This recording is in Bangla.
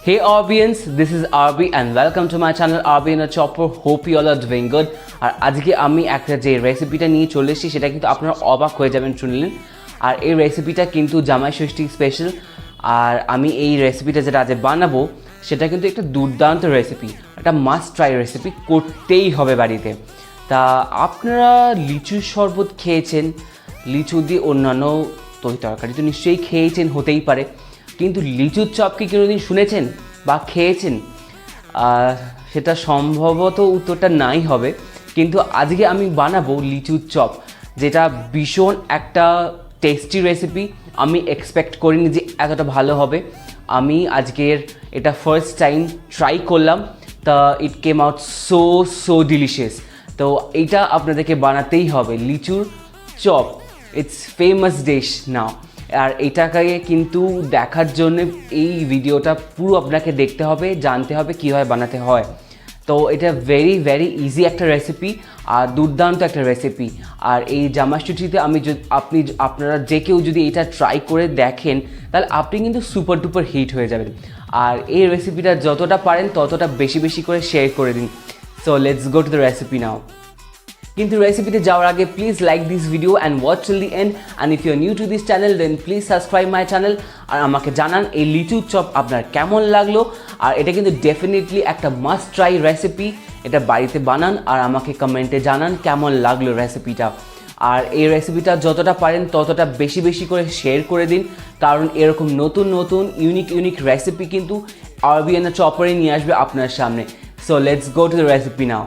Hey audience, this is RB and welcome to my channel RBanaChopper. Hope you all are doing good. আর আজকে আমি একটা যে রেসিপিটা নিয়ে চলে এসেছি সেটা কিন্তু আপনারা অবাক হয়ে যাবেন শুনলেন। আর এই রেসিপিটা কিন্তু জামাই ষষ্ঠী স্পেশাল। আর আমি এই রেসিপিটা যেটা আজ বানাবো সেটা কিন্তু একটা দুর্দান্ত রেসিপি, একটা মাস্ট ট্রাই রেসিপি, করতেই হবে বাড়িতে। তা আপনারা লিচুর শরবত খেয়েছেন, লিচু দিয়ে অন্যান্য তরকারি তো নিশ্চয়ই খেয়েছেন, হতেই পারে, কিন্তু লিচুর চপ কি কোনোদিন শুনেছেন বা খেয়েছেন? সেটা সম্ভবত উত্তরটা নাই হবে। কিন্তু আজকে আমি বানাবো লিচুর চপ, যেটা ভীষণ একটা টেস্টি রেসিপি। আমি এক্সপেক্ট করিনি যে এতটা ভালো হবে। আমি আজকের এটা ফার্স্ট টাইম ট্রাই করলাম, তা ইট কেম আউট সো ডিলিশিয়াস। তো এইটা আপনাদেরকে বানাতেই হবে, লিচুর চপ। ইটস ফেমাস ডিশ নাও। আর এটাকে কিন্তু দেখার জন্য এই ভিডিওটা পুরো আপনাকে দেখতে হবে, জানতে হবে কীভাবে বানাতে হয়। তো এটা ভেরি ইজি একটা রেসিপি আর দুর্দান্ত একটা রেসিপি। আর এই জামাই ষষ্ঠীতে আপনারা যে কেউ যদি এটা ট্রাই করে দেখেন তাহলে আপনি কিন্তু সুপার ডুপার হিট হয়ে যাবেন। আর এই রেসিপিটা যতটা পারেন ততটা বেশি করে শেয়ার করে দিন। So let's go to the recipe now. কিন্তু রেসিপিতে যাওয়ার আগে please like this video and watch till the end, and if you are new to this channel then please subscribe my channel. আর আমাকে জানান এই লিচুর চপ আপনার কেমন লাগলো। আর এটা কিন্তু ডেফিনেটলি একটা মাস্ট ট্রাই রেসিপি। এটা বাড়িতে বানান আর আমাকে কমেন্টে জানান কেমন লাগলো রেসিপিটা। আর এই রেসিপিটা যতটা পারেন ততটা বেশি করে শেয়ার করে দিন, কারণ এরকম নতুন ইউনিক রেসিপি কিন্তু RBanaChopper নিয়ে আসবে আপনার সামনে। So let's go to the recipe now.